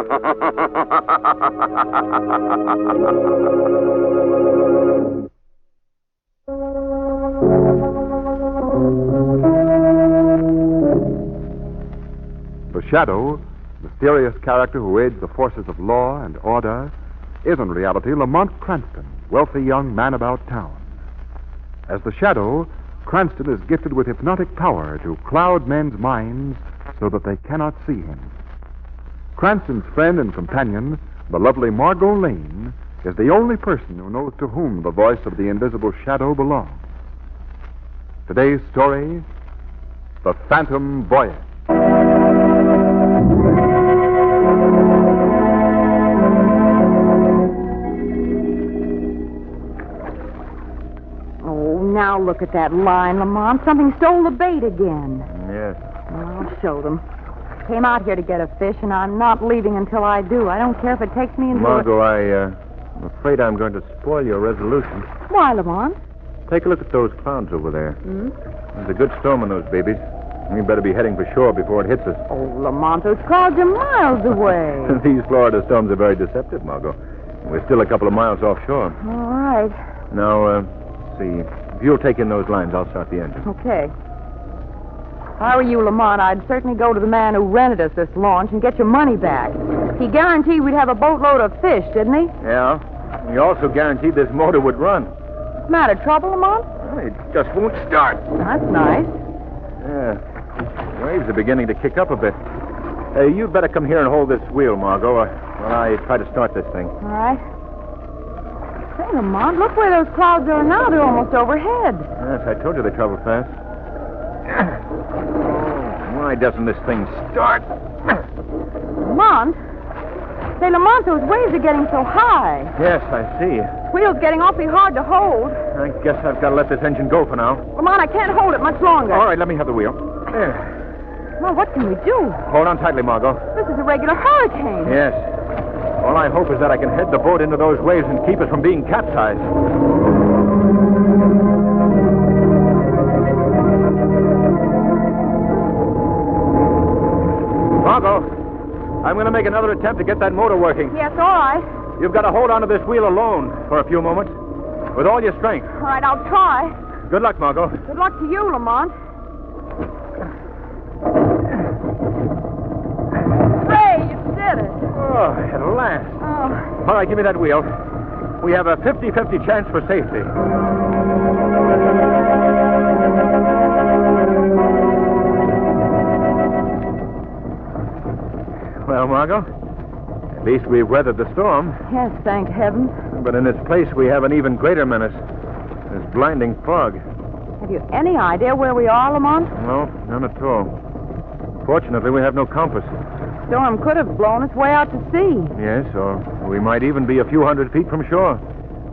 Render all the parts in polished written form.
The Shadow, mysterious character who aids the forces of law and order, is in reality Lamont Cranston, wealthy young man about town. As the Shadow, Cranston is gifted with hypnotic power to cloud men's minds so that they cannot see him. Cranston's friend and companion, the lovely Margot Lane, is the only person who knows to whom the voice of the invisible Shadow belongs. Today's story, The Phantom Voyage. Now look at that line, Lamont. Something stole the bait again. Yes. Well, I'll show them. Came out here to get a fish, and I'm not leaving until I do. I don't care if it takes me into Margot, I'm afraid I'm going to spoil your resolution. Why, Lamont? Take a look at those clouds over there. Hmm? There's a good storm in those babies. We better be heading for shore before it hits us. Oh, Lamont, those clouds are miles away. These Florida storms are very deceptive, Margot. We're still a couple of miles offshore. All right. Now, see. If you'll take in those lines, I'll start the engine. Okay. If I were you, Lamont, I'd certainly go to the man who rented us this launch and get your money back. He guaranteed we'd have a boatload of fish, didn't he? Yeah. He also guaranteed this motor would run. What's the matter? Trouble, Lamont? Well, it just won't start. That's nice. Yeah. Waves are beginning to kick up a bit. You'd better come here and hold this wheel, Margot, while I try to start this thing. All right. Say, Lamont, look where those clouds are now. They're almost overhead. Yes, I told you they travel fast. Why doesn't this thing start? Lamont? Say, Lamont, those waves are getting so high. Yes, I see. Wheel's getting awfully hard to hold. I guess I've got to let this engine go for now. Lamont, I can't hold it much longer. All right, let me have the wheel. There. Well, what can we do? Hold on tightly, Margot. This is a regular hurricane. Yes. All I hope is that I can head the boat into those waves and keep us from being capsized. Margot, I'm going to make another attempt to get that motor working. Yes, all right. You've got to hold onto this wheel alone for a few moments, with all your strength. All right, I'll try. Good luck, Margot. Good luck to you, Lamont. Hey, you did it. Oh, at last. Oh. All right, give me that wheel. We have a 50-50 chance for safety. Well, Margot, at least we've weathered the storm. Yes, thank heaven. But in its place, we have an even greater menace. This blinding fog. Have you any idea where we are, Lamont? No, none at all. Fortunately, we have no compass. Storm could have blown us way out to sea. Yes, or we might even be a few hundred feet from shore.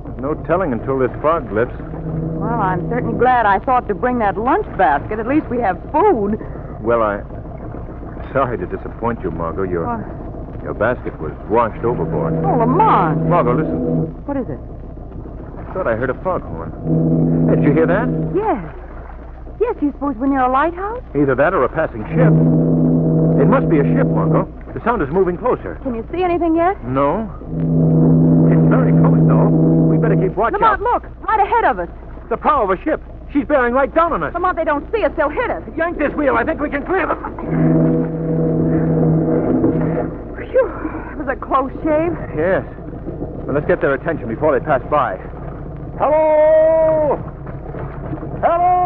There's no telling until this fog lifts. Well, I'm certainly glad I thought to bring that lunch basket. At least we have food. Well, sorry to disappoint you, Margot. Your basket was washed overboard. Oh, Lamont. Margot, listen. What is it? I thought I heard a foghorn. Hey, did you hear that? Yes. Yes, you suppose we're near a lighthouse? Either that or a passing ship. It must be a ship, Margot. The sound is moving closer. Can you see anything yet? No. It's very close, though. We better keep watch out. Lamont, look. Right ahead of us. The prow of a ship. She's bearing right down on us. Lamont, they don't see us. They'll hit us. Yank this wheel. I think we can clear them. Phew. It was a close shave. Yes. Well, let's get their attention before they pass by. Hello! Hello!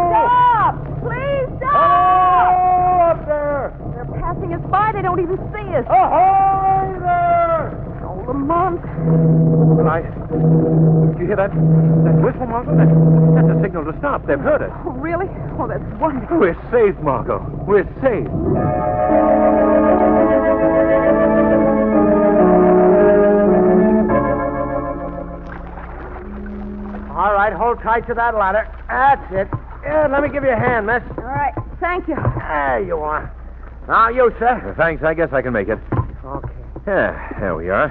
Stop! Please stop! Hello up there! They're passing us by. They don't even see us. Ahoy there! Oh, Lamont. Well, did you hear that? That whistle, Margot? That's a signal to stop. They've heard us. Oh, really? Oh, that's wonderful. We're saved, Margot. We're saved. All right, hold tight to that ladder. That's it. Yeah, let me give you a hand, miss. All right. Thank you. There you are. Now you, sir. Thanks. I guess I can make it. Okay. Yeah, there we are.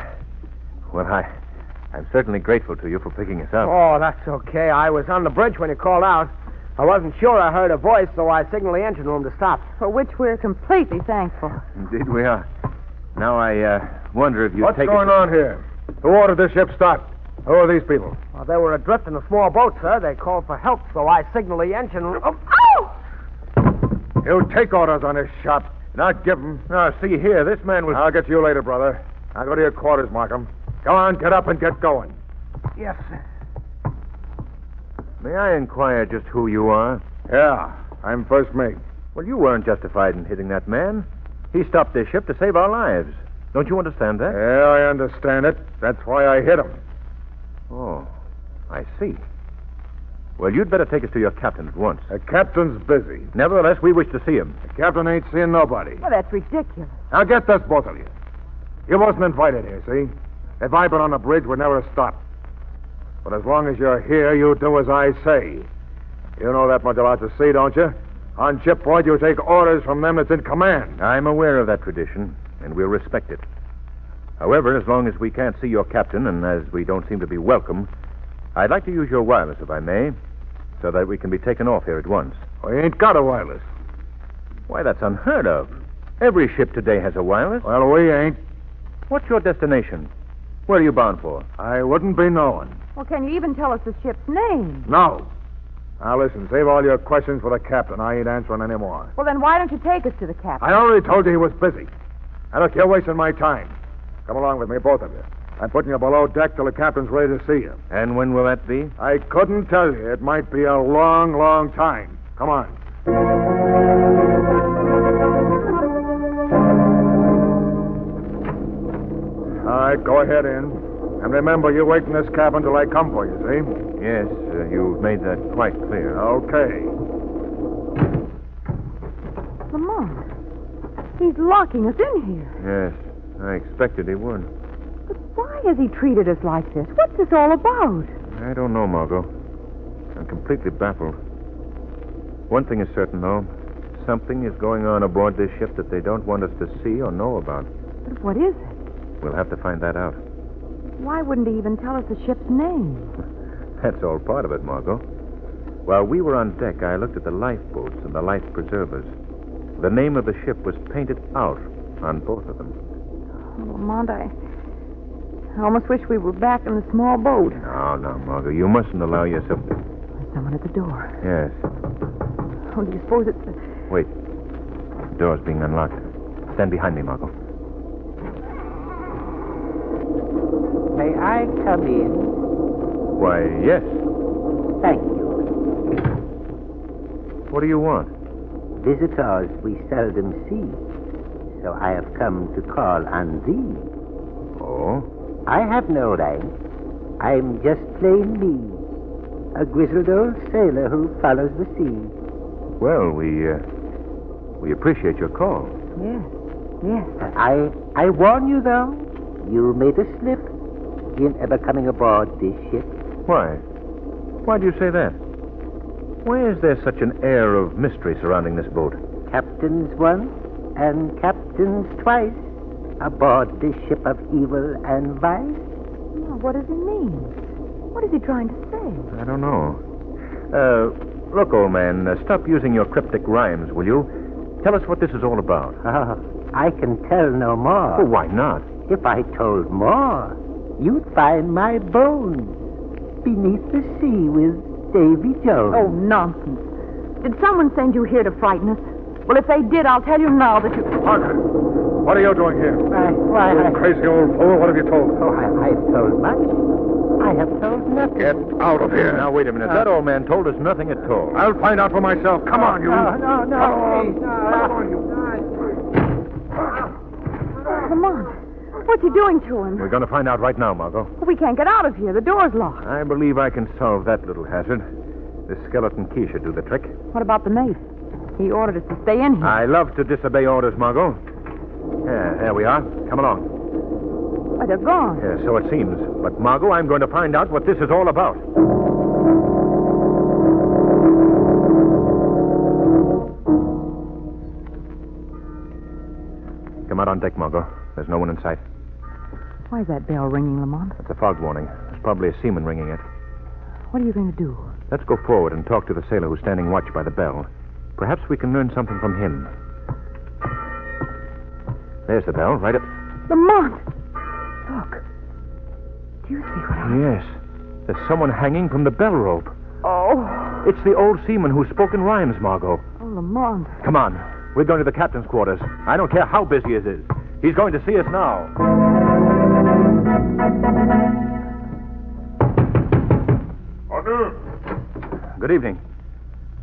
Well, I'm certainly grateful to you for picking us up. Oh, that's okay. I was on the bridge when you called out. I wasn't sure I heard a voice, so I signaled the engine room to stop. For which we're completely thankful. Indeed we are. Now, I wonder if you What's take going on here? Who ordered this ship stopped? Who are these people? Well, they were adrift in a small boat, sir. They called for help, so I signaled the engine. Oh. You take orders on this shop, not give them. Now, see here, this man was... I'll get you later, brother. I'll go to your quarters, Markham. Go on, get up and get going. Yes, sir. May I inquire just who you are? Yeah, I'm first mate. Well, you weren't justified in hitting that man. He stopped this ship to save our lives. Don't you understand that? Yeah, I understand it. That's why I hit him. Oh, I see. Well, you'd better take us to your captain at once. The captain's busy. Nevertheless, we wish to see him. The captain ain't seeing nobody. Well, that's ridiculous. Now get this, both of you. You wasn't invited here, see? If I'd been on the bridge, we'd never have stopped. But as long as you're here, you do as I say. You know that much about the sea, don't you? On shipboard, you take orders from them that's in command. I'm aware of that tradition, and we'll respect it. However, as long as we can't see your captain, and as we don't seem to be welcome, I'd like to use your wireless, if I may, so that we can be taken off here at once. We ain't got a wireless. Why, that's unheard of. Every ship today has a wireless. Well, we ain't. What's your destination? Where are you bound for? I wouldn't be knowing. Well, can you even tell us the ship's name? No. Now, listen, save all your questions for the captain. I ain't answering any more. Well, then why don't you take us to the captain? I already told you he was busy. Now, look, you're wasting my time. Come along with me, both of you. I'm putting you below deck till the captain's ready to see you. And when will that be? I couldn't tell you. It might be a long, long time. Come on. All right, go ahead in. And remember, you wait in this cabin till I come for you, see? Yes, you've made that quite clear. Okay. Lamont, he's locking us in here. Yes, I expected he would. But why has he treated us like this? What's this all about? I don't know, Margot. I'm completely baffled. One thing is certain, though. Something is going on aboard this ship that they don't want us to see or know about. But what is it? We'll have to find that out. Why wouldn't he even tell us the ship's name? That's all part of it, Margot. While we were on deck, I looked at the lifeboats and the life preservers. The name of the ship was painted out on both of them. Oh, Lamont, I almost wish we were back in the small boat. No, Margot. You mustn't allow yourself to... There's someone at the door. Yes. Oh, do you suppose it's... Wait. The door's being unlocked. Stand behind me, Margot. May I come in? Why, yes. Thank you. What do you want? Visitors we seldom see, so I have come to call on thee. Oh? I have no rank. I'm just plain me, a grizzled old sailor who follows the sea. Well, we appreciate your call. Yes. I warn you, though, you made a slip in ever coming aboard this ship. Why? Why do you say that? Why is there such an air of mystery surrounding this boat? Captains once and captains twice aboard this ship of evil and vice. Oh, what does he mean? What is he trying to say? I don't know. Look, old man, stop using your cryptic rhymes, will you? Tell us what this is all about. I can tell no more. Well, why not? If I told more, you'd find my bones beneath the sea with Davy Jones. Oh, nonsense. Did someone send you here to frighten us? Well, if they did, I'll tell you now that you... Parker, what are you doing here? Why, You crazy old fool, what have you told? I've told much. I have told nothing. Get out of here. Now, wait a minute. That old man told us nothing at all. I'll find out for myself. Come on, you. No, Come on. please, no. Come on, you. Lamont, what's he doing to him? We're going to find out right now, Margot. We can't get out of here. The door's locked. I believe I can solve that little hazard. This skeleton key should do the trick. What about the mate? He ordered us to stay in here. I love to disobey orders, Margot. Yeah, there we are. Come along. Why, they're gone. Yeah, so it seems. But, Margot, I'm going to find out what this is all about. Come out on deck, Margot. There's no one in sight. Why is that bell ringing, Lamont? It's a fog warning. There's probably a seaman ringing it. What are you going to do? Let's go forward and talk to the sailor who's standing watch by the bell. Perhaps we can learn something from him. There's the bell, right up. Lamont! Look. Do you see what I... Yes. There's someone hanging from the bell rope. Oh. It's the old seaman who spoke in rhymes, Margot. Oh, Lamont. Come on. We're going to the captain's quarters. I don't care how busy it is. He's going to see us now. Order. Good evening.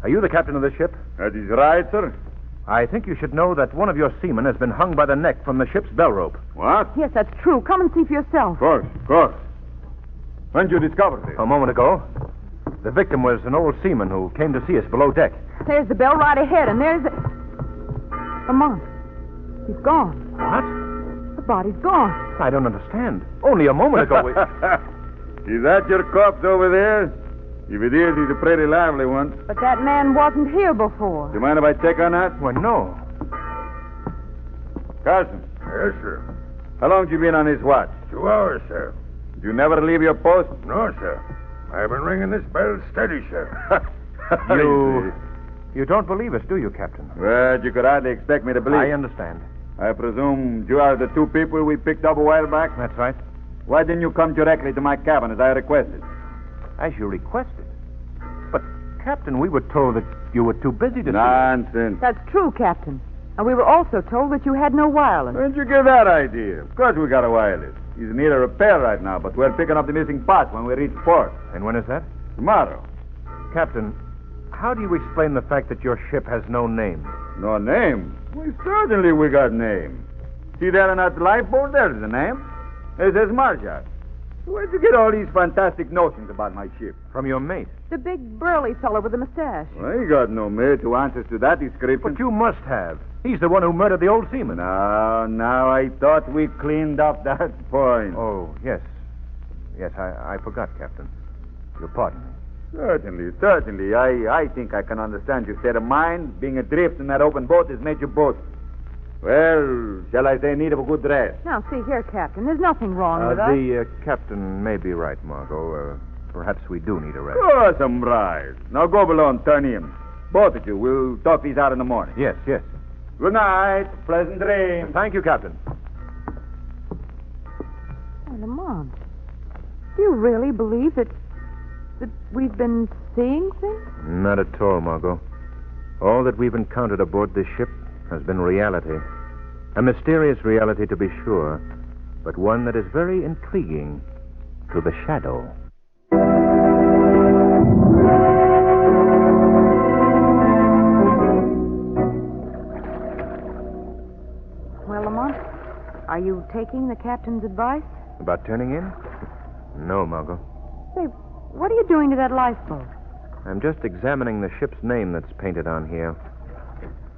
Are you the captain of this ship? That is right, sir. I think you should know that one of your seamen has been hung by the neck from the ship's bell rope. What? Yes, that's true. Come and see for yourself. Of course. When did you discover this? A moment ago. The victim was an old seaman who came to see us below deck. There's the bell right ahead, and there's the... Lamont. He's gone. What? The body's gone. I don't understand. Only a moment ago we... Is that your corpse over there? If it is, he's a pretty lively one. But that man wasn't here before. Do you mind if I check on that? Well, no. Carson. Yes, sir. How long have you been on this watch? 2 hours, sir. Did you never leave your post? No, sir. I've been ringing this bell steady, sir. You don't believe us, do you, Captain? Well, you could hardly expect me to believe. I understand. I presume you are the two people we picked up a while back? That's right. Why didn't you come directly to my cabin as I requested? As you requested. But, Captain, we were told that you were too busy to Nonsense. That's true, Captain. And we were also told that you had no wireless. Where'd you get that idea? Of course we got a wireless. He's in need of repair right now, but we're picking up the missing parts when we reach port. see. And when is that? Tomorrow. Captain, how do you explain the fact that your ship has no name? No name? Well, certainly we got name. See there on that lifeboat? There's the name. It says Marshall. Where'd you get all these fantastic notions about my ship? From your mate. The big burly fellow with the mustache. Well, he got no mate who answers to that description. But you must have. He's the one who murdered the old seaman. Now, I thought we cleaned up that point. Oh, yes. Yes, I forgot, Captain. Your pardon me. Certainly. I think I can understand your state of mind. Being adrift in that open boat has made you both. Well, shall I say, in need of a good rest? Now, see here, Captain. There's nothing wrong with us. The captain may be right, Margot. Perhaps we do need a rest. Oh, some right. Now go below and turn in. Both of you. We'll talk these out in the morning. Yes. Good night. Pleasant dreams. Thank you, Captain. Oh, Lamont, do you really believe that we've been seeing things? Not at all, Margot. All that we've encountered aboard this ship has been reality. A mysterious reality, to be sure, but one that is very intriguing to the shadow. Well, Lamont, are you taking the captain's advice? About turning in? No, Margot. Say, what are you doing to that lifeboat? I'm just examining the ship's name that's painted on here.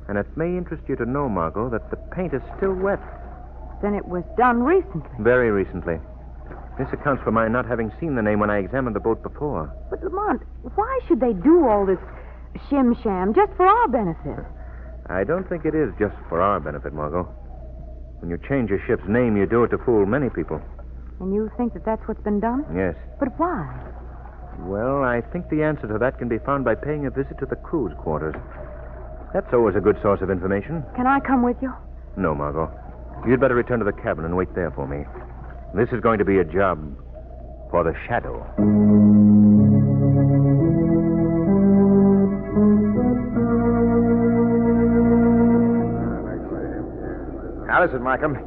And it may interest you to know, Margot, that the paint is still wet. Then it was done recently. Very recently. This accounts for my not having seen the name when I examined the boat before. But, Lamont, why should they do all this shim-sham just for our benefit? I don't think it is just for our benefit, Margot. When you change your ship's name, you do it to fool many people. And you think that that's what's been done? Yes. But why? Well, I think the answer to that can be found by paying a visit to the crew's quarters. That's always a good source of information. Can I come with you? No, Margot. You'd better return to the cabin and wait there for me. This is going to be a job for the shadow. Now, listen, Markham.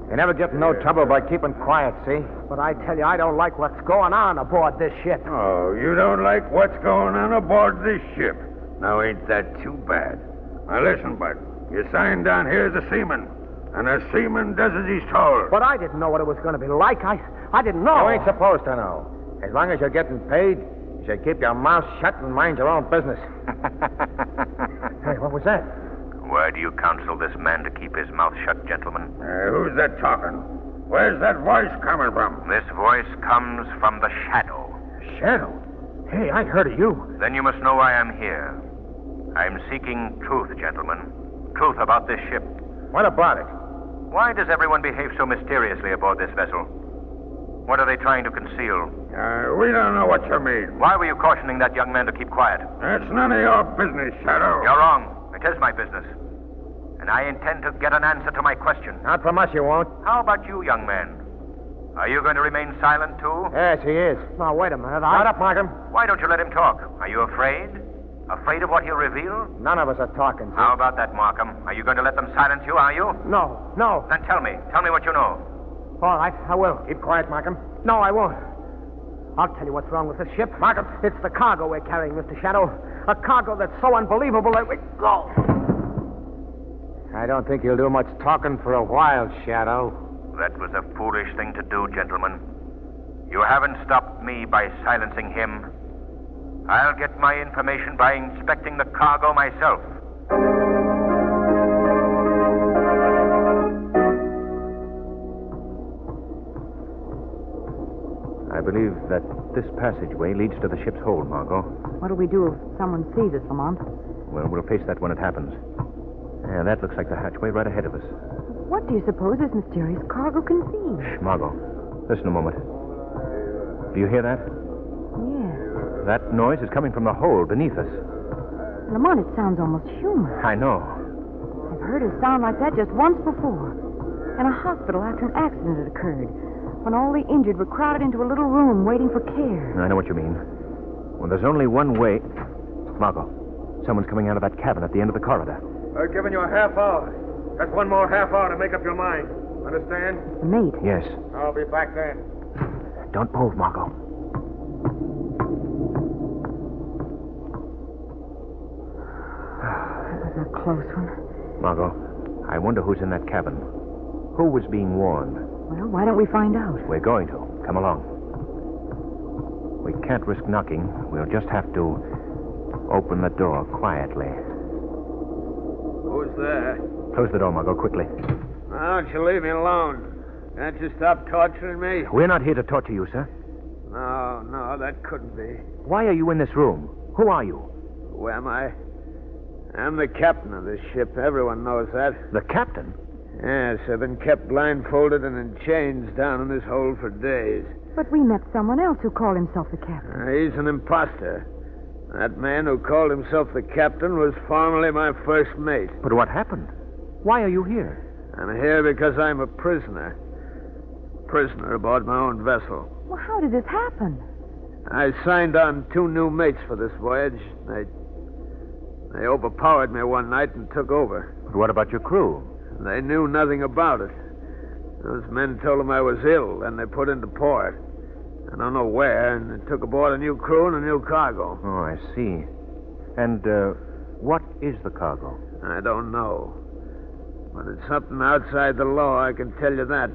You never get in no trouble by keeping quiet, see? But I tell you, I don't like what's going on aboard this ship. Oh, you don't like what's going on aboard this ship. Now, ain't that too bad? Now, listen, Bud. You signed down here as a seaman. And a seaman does as he's told. But I didn't know what it was going to be like. I didn't know. You ain't supposed to know. As long as you're getting paid, you should keep your mouth shut and mind your own business. Hey, what was that? Why do you counsel this man to keep his mouth shut, gentlemen? Who's that talking? Where's that voice coming from? This voice comes from the shadow. Shadow? Hey, I heard of you. Then you must know why I'm here. I'm seeking truth, gentlemen. Truth about this ship. What about it? Why does everyone behave so mysteriously aboard this vessel? What are they trying to conceal? We don't know what you mean. Why were you cautioning that young man to keep quiet? That's none of your business, Shadow. You're wrong. It is my business. and I intend to get an answer to my question. Not from us, you won't. How about you, young man? Are you going to remain silent, too? Yes, he is. Now, wait a minute. Shut up, Markham. Why don't you let him talk? Are you afraid? Afraid of what he'll reveal? None of us are talking. How about that, Markham? Are you going to let them silence you, are you? No. Then tell me. Tell me what you know. All right, I will. Keep quiet, Markham. No, I won't. I'll tell you what's wrong with this ship. Markham, it's the cargo we're carrying, Mr. Shadow. A cargo that's so unbelievable that we... Go! I don't think you'll do much talking for a while, Shadow. That was a foolish thing to do, gentlemen. You haven't stopped me by silencing him. I'll get my information by inspecting the cargo myself. I believe that this passageway leads to the ship's hold, Margot. What'll we do if someone sees us, Lamont? Well, we'll face that when it happens. Yeah, that looks like the hatchway right ahead of us. What do you suppose this mysterious cargo conceals? Shh, Margot. Listen a moment. Do you hear that? Yes. That noise is coming from the hold beneath us. Lamont, it sounds almost human. I know. I've heard a sound like that just once before. In a hospital after an accident had occurred. When all the injured were crowded into a little room waiting for care. I know what you mean. Well, there's only one way. Margot, someone's coming out of that cabin at the end of the corridor. I've given you a half hour. That's one more half hour to make up your mind. Understand? The mate. Yes. I'll be back then. Don't move, Margot. That was a close one. Margot, I wonder who's in that cabin. Who was being warned? Well, why don't we find out? We're going to. Come along. We can't risk knocking. We'll just have to open the door quietly. Who's there? Close the door, Margot, quickly. Why don't you leave me alone? Can't you stop torturing me? We're not here to torture you, sir. No, that couldn't be. Why are you in this room? Who are you? Who am I? I'm the captain of this ship. Everyone knows that. The captain? Yes, I've been kept blindfolded and in chains down in this hole for days. But we met someone else who called himself the captain. He's an imposter. That man who called himself the captain was formerly my first mate. But what happened? Why are you here? I'm here because I'm a prisoner. Prisoner aboard my own vessel. Well, how did this happen? I signed on 2 new mates for this voyage. They overpowered me one night and took over. But what about your crew? They knew nothing about it. Those men told them I was ill, and they put into port. I don't know where, and they took aboard a new crew and a new cargo. Oh, I see. And, what is the cargo? I don't know. But it's something outside the law, I can tell you that.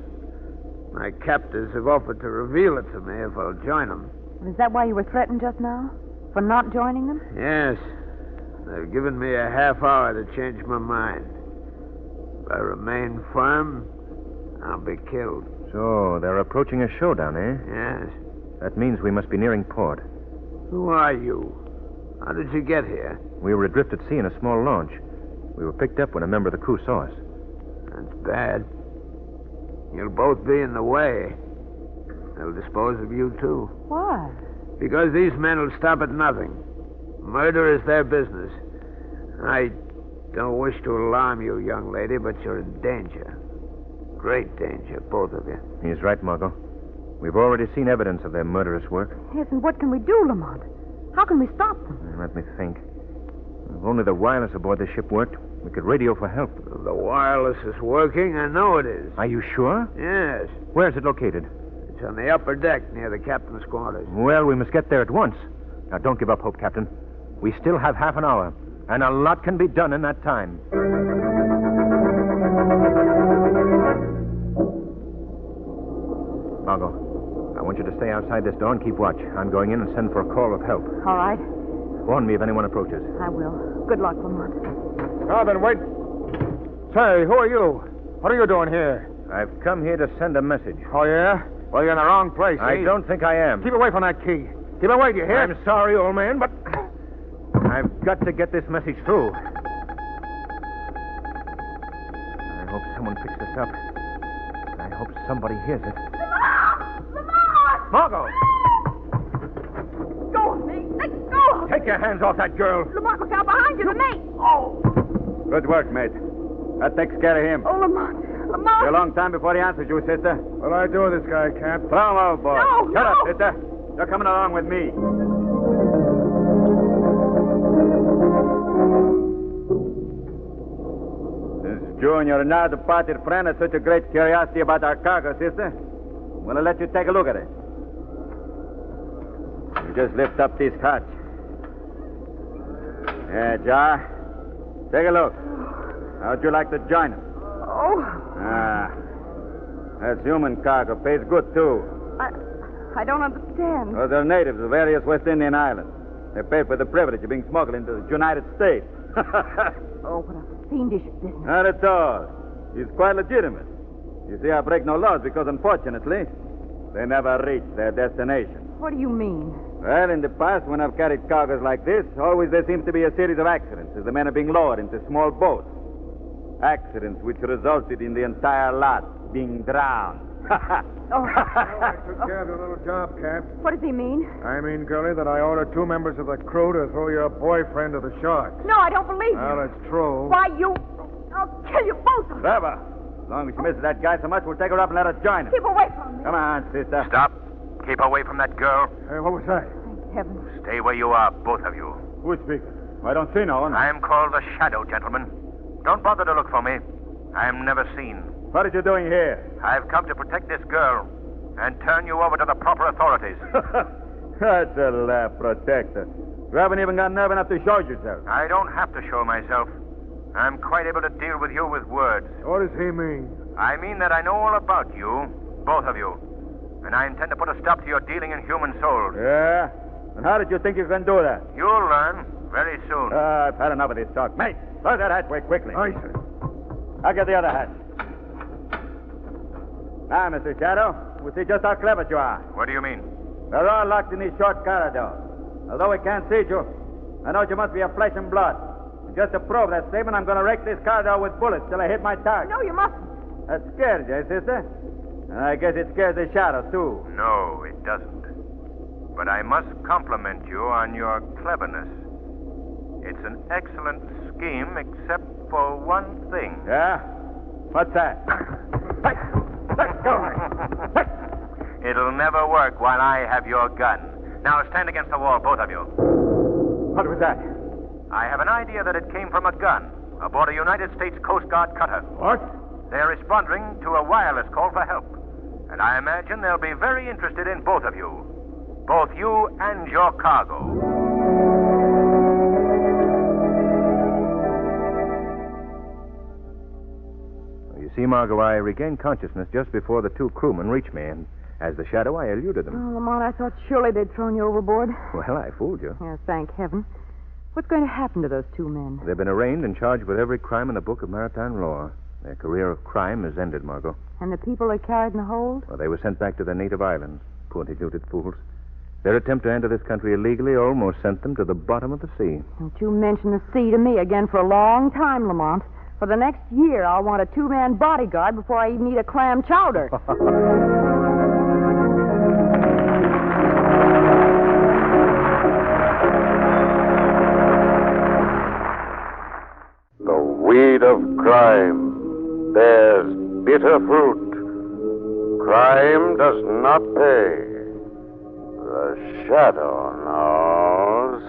My captors have offered to reveal it to me if I'll join them. Is that why you were threatened just now? For not joining them? Yes. They've given me a half hour to change my mind. If I remain firm, I'll be killed. So, they're approaching a showdown, eh? Yes. That means we must be nearing port. Who are you? How did you get here? We were adrift at sea in a small launch. We were picked up when a member of the crew saw us. That's bad. You'll both be in the way. They'll dispose of you, too. Why? Because these men will stop at nothing. Murder is their business. I don't wish to alarm you, young lady, but you're in danger. Great danger, both of you. He's right, Margot. We've already seen evidence of their murderous work. Yes, and what can we do, Lamont? How can we stop them? Let me think. If only the wireless aboard the ship worked, we could radio for help. The wireless is working. I know it is. Are you sure? Yes. Where's it located? It's on the upper deck near the captain's quarters. Well, we must get there at once. Now, don't give up hope, Captain. We still have half an hour, and a lot can be done in that time. Margot, I want you to stay outside this door and keep watch. I'm going in and send for a call of help. All right. Warn me if anyone approaches. I will. Good luck, Lamont. Now then, wait. Say, who are you? What are you doing here? I've come here to send a message. Oh, yeah? Well, you're in the wrong place, I don't think I am. Keep away from that key. Keep away, do you hear? I'm sorry, old man, but I've got to get this message through. I hope someone picks this up. I hope somebody hears it. Lamont! Margot! Go of me! Let go! Take your hands off that girl. Lamont, look out behind you, the mate! Good work, mate. That takes care of him. Oh, Lamont. It'll be a Lamont! long time before he answers you, sister. What'll I do with this guy, Cap? Throw him overboard. No, Shut up, no. sister. You're coming along with me. Since you and your now departed friend have such a great curiosity about our cargo, sister, I'm going to let you take a look at it. You just lift up this hatch. Yeah, Jar. Take a look. How'd you like to join us? Oh, That's human cargo. Pays good, too. I don't understand. Those are natives of various West Indian islands. They paid for the privilege of being smuggled into the United States. Oh, what a fiendish business. Not at all. It's quite legitimate. You see, I break no laws because, unfortunately, they never reach their destination. What do you mean? Well, in the past, when I've carried cargoes like this, always there seems to be a series of accidents as the men are being lowered into small boats. Accidents which resulted in the entire lot being drowned. Oh. I took care of your little job, Cap. What does he mean? I mean, girlie, that I ordered 2 members of the crew to throw your boyfriend to the sharks. No, I don't believe Well, you. it's true. Why, you... I'll kill you both of you. Trevor, as long as she misses that guy so much, we'll take her up and let her join us. Keep away from me. Come on, sister. Stop. Keep away from that girl. Hey, what was that? Thank heaven. Stay where you are, both of you. Who's speaking? I don't see no one. I'm called the Shadow, gentlemen. Don't bother to look for me. I'm never seen. What are you doing here? I've come to protect this girl and turn you over to the proper authorities. That's a laugh, protector. You haven't even got nerve enough to show yourself. I don't have to show myself. I'm quite able to deal with you with words. What does he mean? I mean that I know all about you, both of you. And I intend to put a stop to your dealing in human souls. Yeah? And how did you think you can do that? You'll learn very soon. I've had enough of this talk. Mate, close that hatchway quickly. Aye, sir. I'll get the other hatch. Now, Mr. Shadow, we'll see just how clever you are. What do you mean? We're all locked in this short corridor. Although we can't see you, I know you must be of flesh and blood. And just to prove that statement, I'm going to wreck this corridor with bullets till I hit my target. No, you mustn't. That scares you, eh, sister? I guess it scares the Shadow, too. No, it doesn't. But I must compliment you on your cleverness. It's an excellent scheme, except for one thing. Yeah? What's that? Let go. It'll never work while I have your gun. Now stand against the wall, both of you. What was that? I have an idea that it came from a gun aboard a United States Coast Guard cutter. What? They're responding to a wireless call for help. And I imagine they'll be very interested in both of you. Both you and your cargo. You see, Margot, I regained consciousness just before the 2 crewmen reached me, and as the Shadow, I eluded them. Oh, Lamont, I thought surely they'd thrown you overboard. Well, I fooled you. Yeah, thank heaven. What's going to happen to those 2 men? They've been arraigned and charged with every crime in the book of maritime law. Their career of crime is ended, Margot. And the people they carried in the hold? Well, they were sent back to their native islands. Poor deluded fools. Their attempt to enter this country illegally almost sent them to the bottom of the sea. Don't you mention the sea to me again for a long time, Lamont. For the next year, I'll want a 2-man bodyguard before I even eat a clam chowder. The weed of crime bears bitter fruit. Crime does not pay. The Shadow knows.